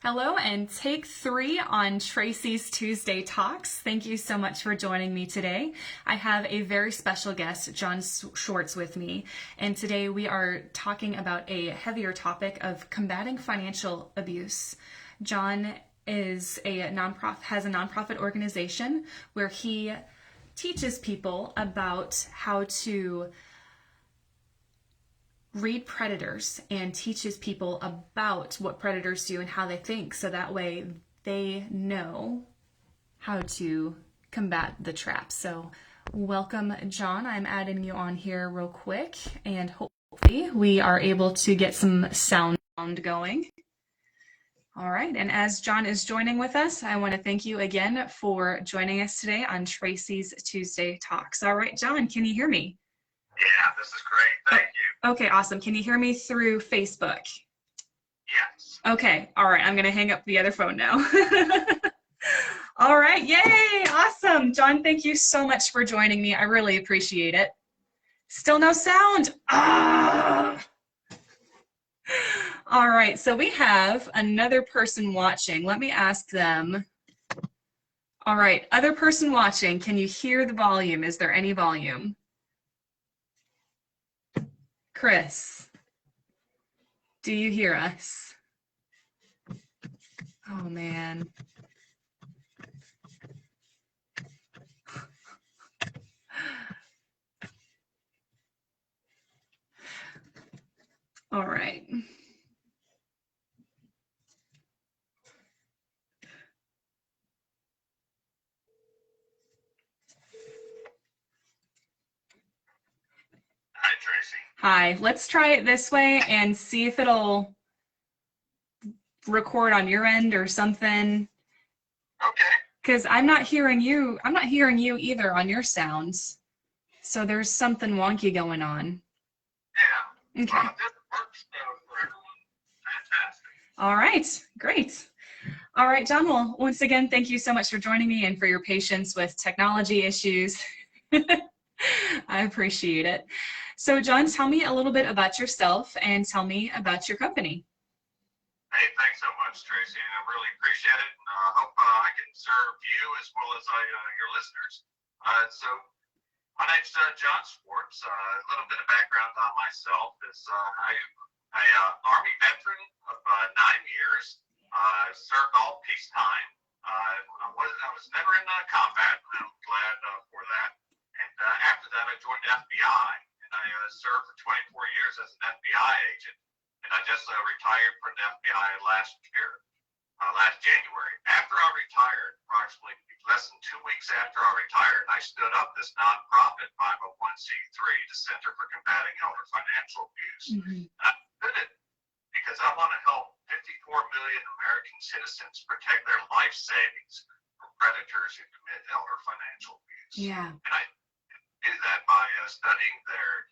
Hello and take 3 on Tracy's Tuesday Talks. Thank you so much for joining me today. I have a very special guest, John Schwartz, with me, and today we are talking about a heavier topic of combating financial abuse. John has a nonprofit organization where he teaches people about how to read predators and teaches people about what predators do and how they think, so that way they know how to combat the trap. So welcome, John. I'm adding you on here real quick, and hopefully we are able to get some sound going. All right, and as John is joining with us, I want to thank you again for joining us today on Tracy's Tuesday Talks. All right, John, can you hear me? Yeah, this is great. Thank you. Okay, awesome. Can you hear me through Facebook? Yes. Okay, all right. I'm going to hang up the other phone now. All right, yay, awesome. John, thank you so much for joining me. I really appreciate it. Still no sound. Ah! All right, so we have another person watching. Let me ask them. All right, other person watching, can you hear the volume? Is there any volume? Chris, do you hear us? Oh, man. All right. Hi, Tracy. Hi, let's try it this way and see if it'll record on your end or something. Okay. Because I'm not hearing you either on your sounds. So there's something wonky going on. Yeah. Okay. Well, this works for everyone. Fantastic. All right, great. All right, John, well, once again, thank you so much for joining me and for your patience with technology issues. I appreciate it. So, John, tell me a little bit about yourself and tell me about your company. Hey, thanks so much, Tracy. I really appreciate it. And I hope I can serve you as well as your listeners. So, my name's John Schwartz. A little bit of background on myself is I'm Army veteran of 9 years. Served all peacetime. I was never in combat, and I'm glad for that. And after that, I joined the FBI, and I served for 24 years as an FBI agent. And I just retired from the FBI last January. After I retired, approximately less than 2 weeks after I retired, I stood up this nonprofit 501c3, the Center for Combating Elder Financial Abuse. I did it because I want to help 54 million American citizens protect their life savings from predators who commit elder financial abuse. Yeah. And I do that by studying their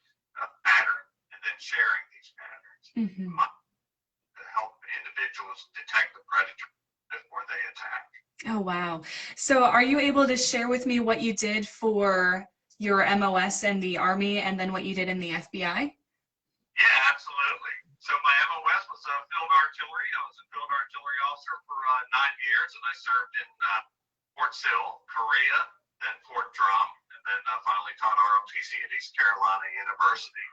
pattern and then sharing these patterns to help individuals detect the predator before they attack. Oh, wow. So are you able to share with me what you did for your MOS in the Army and then what you did in the FBI? Yeah, absolutely. So my MOS was field artillery. I was a field artillery officer for 9 years, and I served in Fort Sill, Korea, then Fort Drum, and then finally taught ROTC at East Carolina University.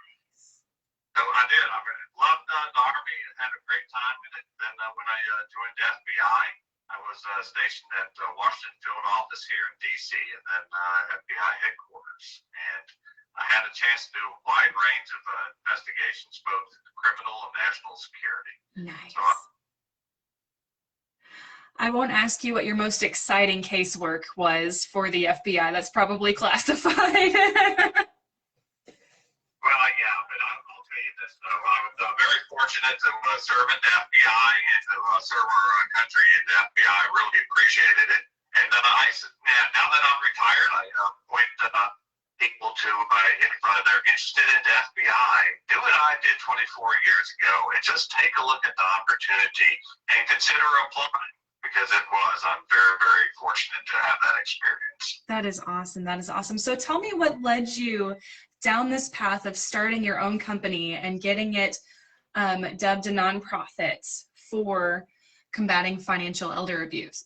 So I did. I loved the Army and had a great time in it. Then when I joined the FBI, I was stationed at Washington Field Office here in D.C. and then FBI headquarters. And I had a chance to do a wide range of investigations, both criminal and national security. Nice. So I won't ask you what your most exciting casework was for the FBI. That's probably classified. Well, yeah, but I'll tell you this, though. I was very fortunate to serve in the FBI and to serve our country in the FBI. I really appreciated it. And then now that I'm retired, I point people to, if they're interested in the FBI, do what I did 24 years ago and just take a look at the opportunity and consider applying. Because I'm very, very fortunate to have that experience. That is awesome. That is awesome. So tell me what led you down this path of starting your own company and getting it dubbed a nonprofit for combating financial elder abuse,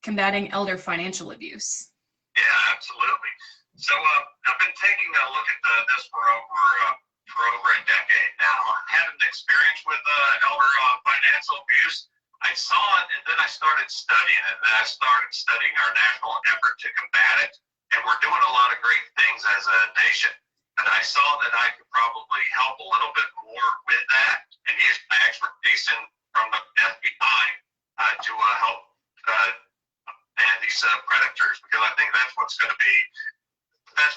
combating elder financial abuse. Yeah, absolutely. So I've been taking a look at this for over a decade now. I had an experience with elder financial abuse. I saw it, and then I started studying it. And I started studying our national effort to combat it. And we're doing a lot of great things as a nation. But I saw that I could probably help a little bit more with that and use my expertise from the FBI to help man these predators, because I think that's what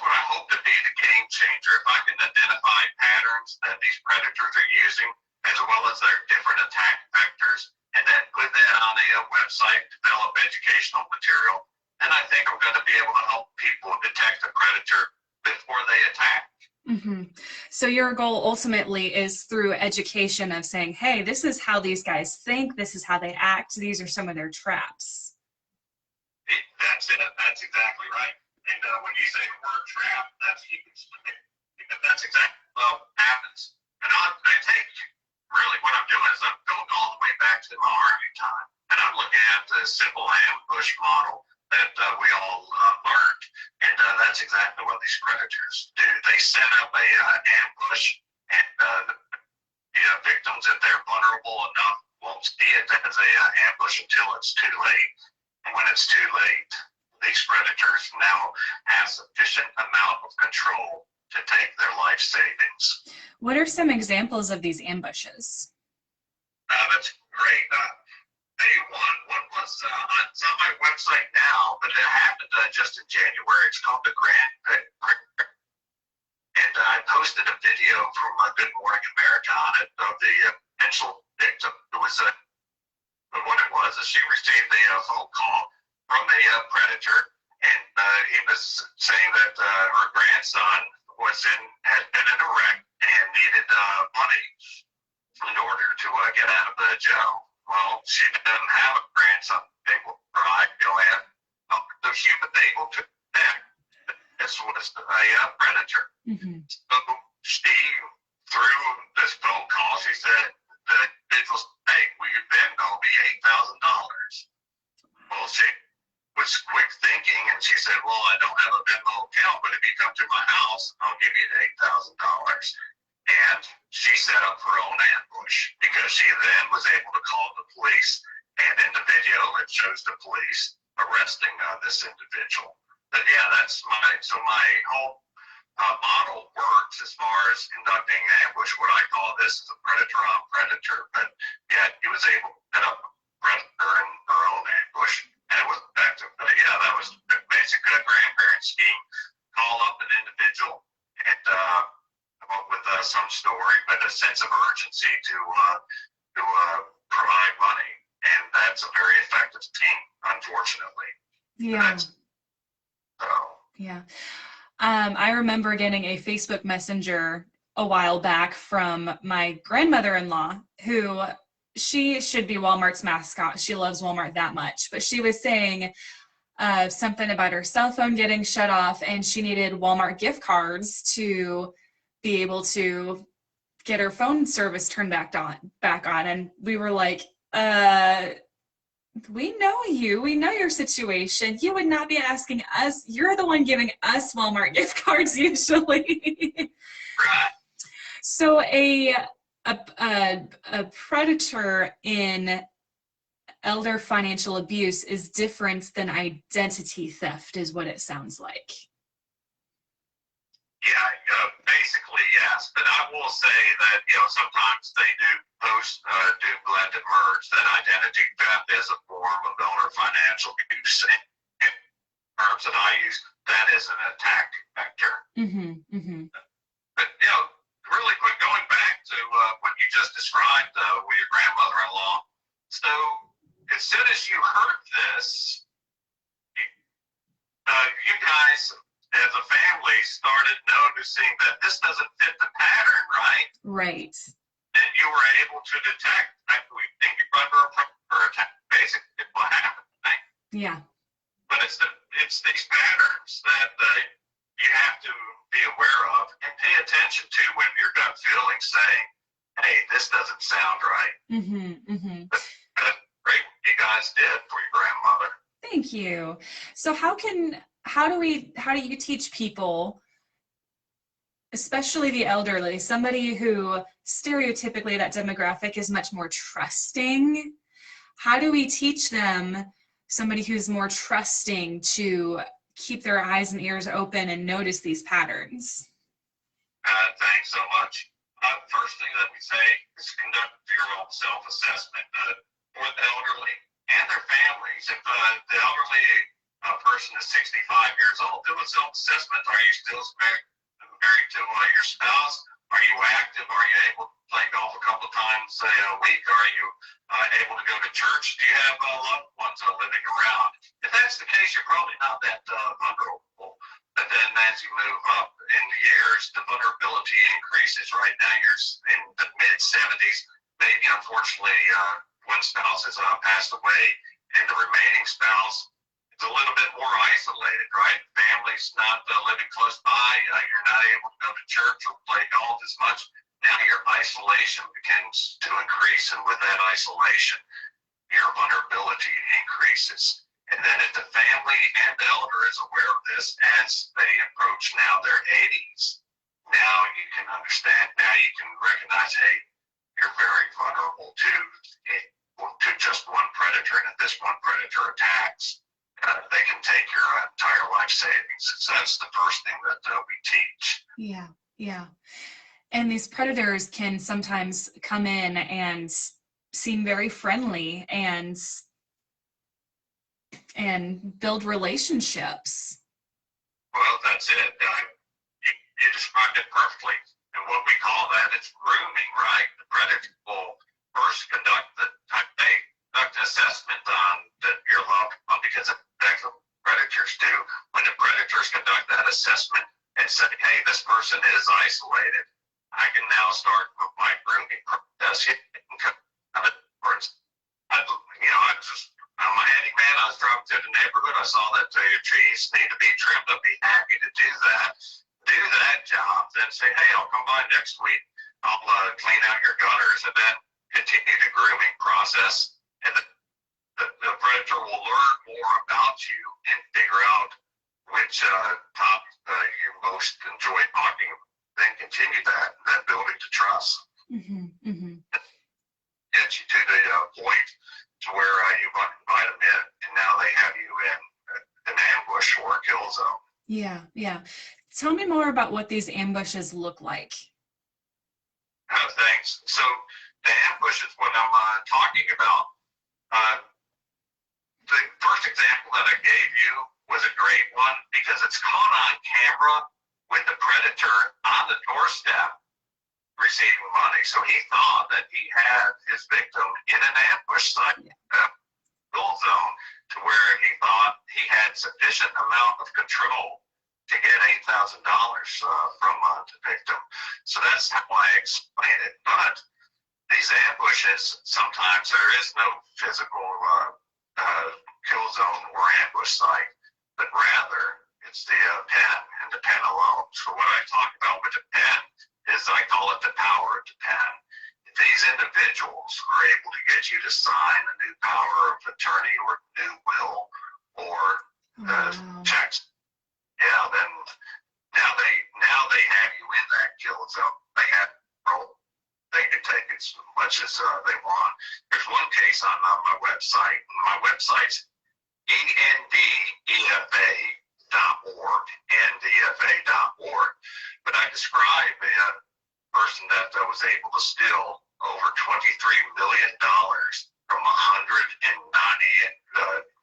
I hope to be the game changer. If I can identify patterns that these predators are using, as well as their different attack vectors, and then put that on a website, develop educational material, then I think I'm going to be able to help people detect a predator before they attack. Mm-hmm. So your goal ultimately is through education of saying, hey, this is how these guys think, this is how they act, these are some of their traps. That's it. That's exactly right. And when you say the word trap, that's exactly what happens. And I take, really what I'm doing is I'm going all the way back to my Army time. And I'm looking at the simple ambush model that we all learned. And that's exactly what these predators do. They set up a ambush, and the victims, if they're vulnerable enough, won't see it as a ambush until it's too late. And when it's too late, these predators now have sufficient amount of control to take their life savings. What are some examples of these ambushes? That's great. One was it's on my website now, but it happened just in January. It's called the Grand. And I posted a video from Good Morning America on it of the potential victim. It was what it was is she received a phone call from a predator, and he was saying that her grandson had been in a wreck and needed money in order to get out of the jail. Well, she didn't have a grandson able to provide, the human able to connect. This was a predator. Mm-hmm. So she, through this phone call, she said, the individual said, hey, will you Venmo me $8,000? Well, she was quick thinking, and she said, well, I don't have a Venmo account, but if you come to my house, I'll give you the $8,000. And she set up her own ambush, because she then was able to call the police, and in the video it shows the police arresting this individual. But yeah, my whole model works as far as conducting an ambush. What I call this is a predator on predator, but yeah, he was able to set up a predator in her own ambush, and it was effective. But yeah, that was basically a grandparent scheme. Call up an individual and come up with some story, but a sense of urgency to provide money, and that's a very effective scheme, unfortunately. Yeah. Yeah. I remember getting a Facebook Messenger a while back from my grandmother-in-law, who she should be Walmart's mascot. She loves Walmart that much, but she was saying something about her cell phone getting shut off, and she needed Walmart gift cards to be able to get her phone service turned back on. And we were like, we know you. We know your situation. You would not be asking us. You're the one giving us Walmart gift cards usually. So a predator in elder financial abuse is different than identity theft, is what it sounds like. Yeah, basically yes. But I will say that sometimes they do blend and merge. That identity theft is a form of elder financial abuse. In terms that I use, that is an attack vector. Mm-hmm, mm-hmm. But really quick, going back to what you just described with your grandmother-in-law. So as soon as you heard this, you guys, as a family, started noticing that this doesn't fit the pattern, right? Right. Then you were able to detect, we think you're under a predator attack, basically what happened, right? Yeah. But it's these patterns that you have to be aware of and pay attention to when your gut feeling saying, hey, this doesn't sound right. Mm-hmm, mm-hmm. guys did for your grandmother. Thank you. So how do you teach people, especially the elderly, somebody who stereotypically that demographic is much more trusting? How do we teach them, somebody who's more trusting, to keep their eyes and ears open and notice these patterns? Thanks so much. First thing that we say is conduct your own self-assessment for the elderly and their families. If the elderly person is 65 years old, do a self-assessment. Are you still married to your spouse? Are you active? Are you able to play golf a couple of times a week? Are you able to go to church? Do you have loved ones living around? If that's the case, you're probably not that vulnerable. But then as you move up in the years, the vulnerability increases. Right now, you're in the mid-70s. Maybe, unfortunately, one spouse has passed away, and the remaining spouse is a little bit more isolated, right? Family's not living close by. You're not able to go to church or play golf as much. Now your isolation begins to increase, and with that isolation, your vulnerability increases. And then if the family and the elder is aware of this as they approach now their 80s, now you can understand, now you can recognize, hey, you're very vulnerable to just one predator, and if this one predator attacks, they can take your entire life savings. So that's the first thing that we teach. Yeah, yeah. And these predators can sometimes come in and seem very friendly and build relationships. Well, that's it. You described it perfectly. And what we call that is grooming, right? The predator will first conduct an assessment on your loved one, because that's what predators do. When the predators conduct that assessment and say, hey, this person is isolated, I can now start my grooming process. I'm a handyman. I was driving through the neighborhood. I saw that your trees need to be trimmed. I'd be happy to do that. Do that job. Then say, hey, I'll come by next week. I'll clean out your gutters, and then continue the grooming process. And the predator will learn more about you and figure out which topic you most enjoy talking about. Then continue that building to trust. Mm-hmm, mm-hmm. Get you to the point to where you invite them in, and now they have you in an ambush or a kill zone. Yeah, yeah. Tell me more about what these ambushes look like. Thanks. So the ambush is what I'm talking about. The first example that I gave you was a great one because it's caught on camera with the predator on the doorstep receiving money. So he thought that he had his victim in an ambush site, kill zone, to where he thought he had sufficient amount of control to get $8,000 from the victim. So that's how I explain it. But these ambushes, sometimes there is no physical kill zone or ambush site, but rather it's the pen and the pen alone. So what I talk about with the pen is I call it the power of the pen. If these individuals are able to get you to sign a new power of attorney or new will or checks, then now they have you in that kill zone. They have control. They can take as much as they want. There's one case on my website. My website's endefa.org, ndfa.org. But I describe a person that was able to steal over $23 million from 190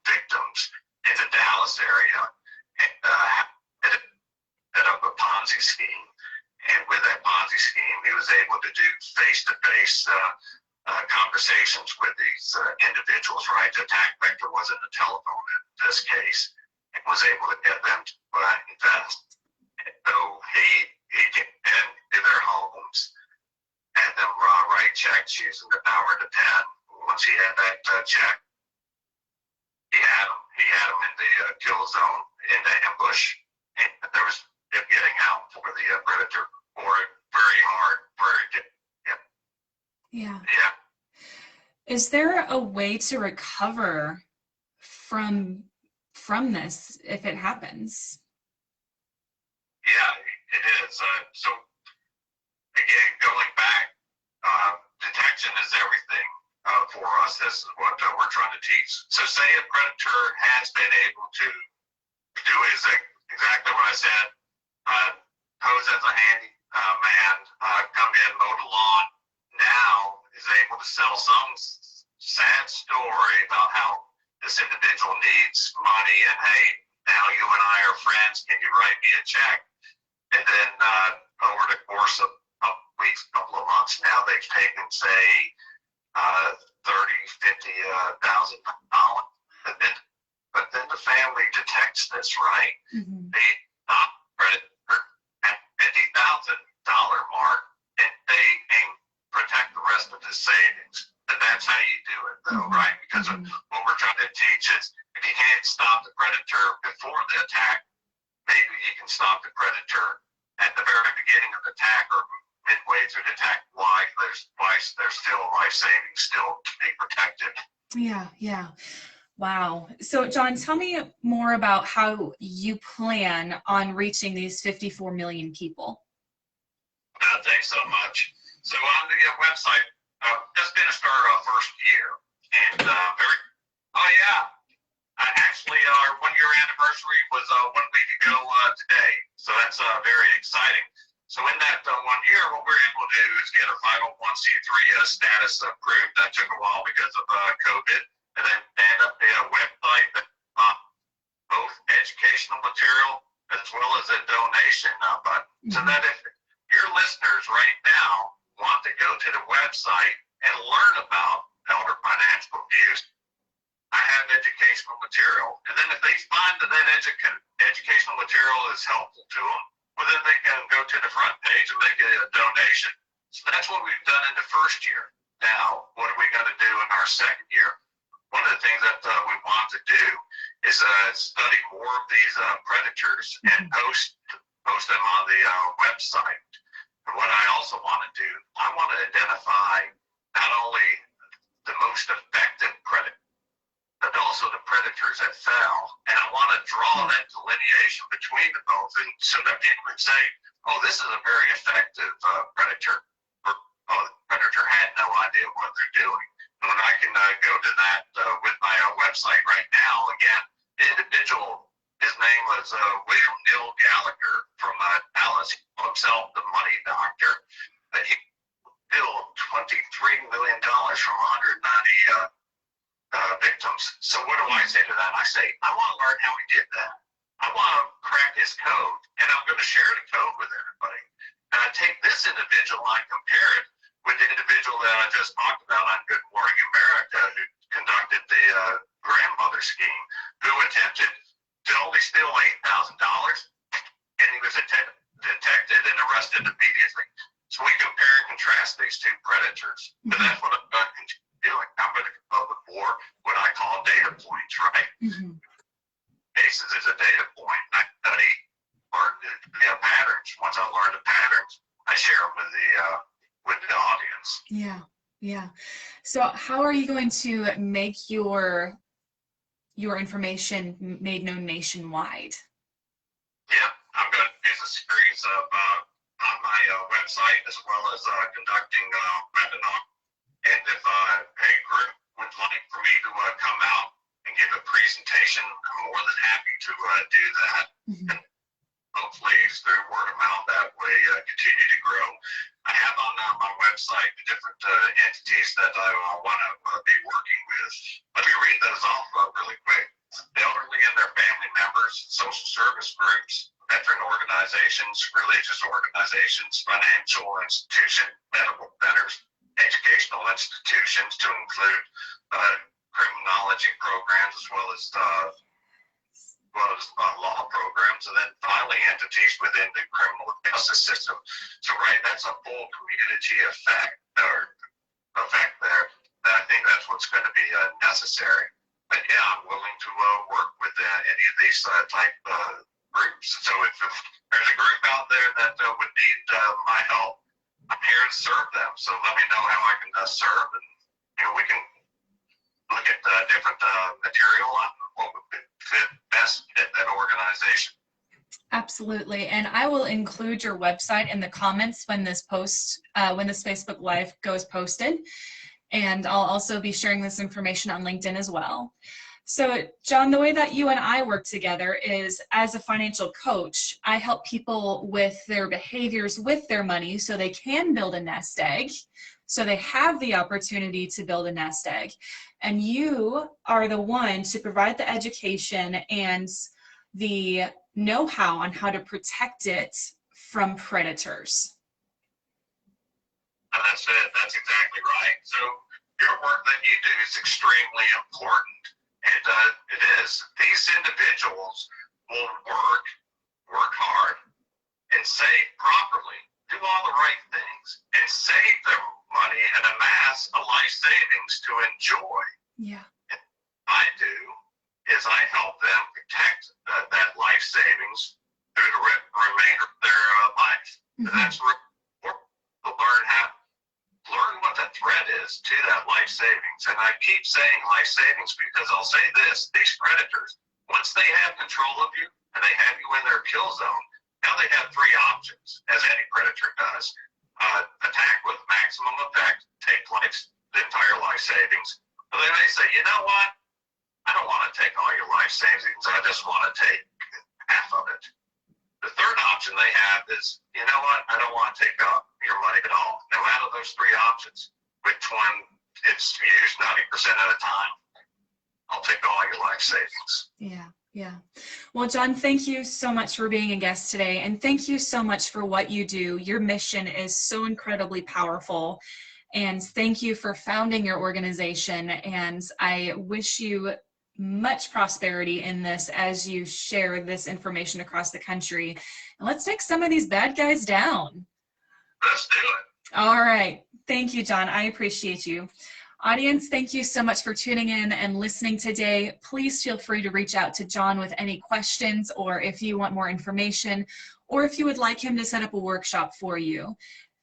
victims in the Dallas area, and set up a Ponzi scheme. And with that Ponzi scheme, he was able to do face-to-face conversations with these individuals, right? The attack vector wasn't a telephone in this case, and was able to get them to invest. And so he came into their homes, had them write checks using the power of the pen. Once he had that check, he had them in the kill zone, in the ambush, and there was getting out for the predator, or very hard, very, Yeah. yeah. Is there a way to recover from this if it happens? Yeah, it is. So again, going back, detection is everything for us. This is what we're trying to teach. So say a predator has been able to do exactly what I said, pose as a handy man, come in, mow the lawn, now is able to sell some sad story about how this individual needs money and hey, now you and I are friends, can you write me a check? And then over the course of a week, couple of months now, they've taken, say, $30,000, $50,000. But then the family detects this, right? Mm-hmm. They stop credit at $50,000 mark, and they protect the rest of the savings. And that's how you do it, though, mm-hmm. right? Because mm-hmm. what we're trying to teach is if you can't stop the predator before the attack, maybe you can stop the predator at the very beginning of the attack or midway through the attack. Why? There's still life savings still to be protected. Yeah, yeah. Wow. So, John, tell me more about how you plan on reaching these 54 million people. Thanks so much. So on the website, just finished our first year, and actually our 1 year anniversary was 1 week ago today, so that's very exciting. So in that 1 year, what we're able to do is get a 501c3 status approved. That took a while because of COVID, and then stand up a website that both educational material as well as a donation button. Mm-hmm. So that if your listeners right now want to go to the website and learn about elder financial abuse, I have educational material. And then if they find that educational material is helpful to them, well, then they can go to the front page and make a donation. So that's what we've done in the first year. Now, what are we going to do in our second year? One of the things that we want to do is study more of these predators and post them on the website. And what I also want to do, I want to identify not only the most effective predator, but also the predators that fell. And I want to draw that delineation between the both, and so that people can say, oh, this is a very effective predator, or oh, the predator had no idea what they're doing. And when I can go to that with my website right now, again, the individual, his name was William Neil Gallagher from Dallas. He called himself the Money Doctor. He billed $23 million from 190 victims. So what do I say to that? I say, I want to learn how he did that. I want to crack his code, and I'm going to share the code with everybody. And I take this individual and I compare it with the individual that I just talked about on Good Morning America, who conducted the grandmother scheme, who attempted to only steal $8,000, and he was detected and arrested immediately. So we compare and contrast these two predators. Mm-hmm. And that's what I'm going to continue doing. I'm going to come up with more what I call data points, right? Mm-hmm. Cases is a data point. I study patterns. Once I learn the patterns, I share them with the audience. Yeah, yeah. So how are you going to make your information made known nationwide? Yeah, I'm going to use a series of on my website, as well as conducting webinars. And if a group would like for me to come out and give a presentation, I'm more than happy to do that. Mm-hmm. And hopefully through word of mouth that way continue to grow. I have on my website the different entities that I want to be working with. Let me read those off really quick. The elderly and their family members, social service groups, veteran organizations, religious organizations, financial institutions, medical centers, educational institutions to include criminology programs as well as law programs, and then finally entities within the criminal justice system. So that's a full community effect there. And I think that's what's going to be necessary. But yeah, I'm willing to work with any of these type groups. So if there's a group out there that would need my help, I'm here to serve them. So let me know how I can serve, and we can different material on what would fit best at that organization. Absolutely. And I will include your website in the comments when this Facebook Live goes posted. And I'll also be sharing this information on LinkedIn as well. So, John, the way that you and I work together is as a financial coach, I help people with their behaviors with their money so they can build a nest egg, so they have the opportunity to build a nest egg. And you are the one to provide the education and the know-how on how to protect it from predators. That's it. That's exactly right. So your work that you do is extremely important. It is. These individuals will work hard, and save properly, do all the right things, and save their money and amass a life savings to enjoy. Yeah. And what I do is I help them protect that life savings through the remainder of their life. Mm-hmm. And that's really important to learn what the threat is to that life savings. And I keep saying life savings because I'll say this: these predators, once they have control of you and they have you in their kill zone, now they have three options, as any predator does. Attack with maximum effect, take the entire life savings. But they may say, you know what? I don't want to take all your life savings. I just want to take half of it. The third option they have is, you know what? I don't want to take your money at all. Now, out of those three options, which one is used 90% of the time? I'll take all your life savings. Yeah. Yeah. Well, John, thank you so much for being a guest today. And thank you so much for what you do. Your mission is so incredibly powerful. And thank you for founding your organization. And I wish you much prosperity in this as you share this information across the country. And let's take some of these bad guys down. Let's do it. All right. Thank you, John. I appreciate you. Audience, thank you so much for tuning in and listening today. Please feel free to reach out to John with any questions, or if you want more information, or if you would like him to set up a workshop for you.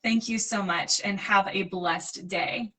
Thank you so much and have a blessed day.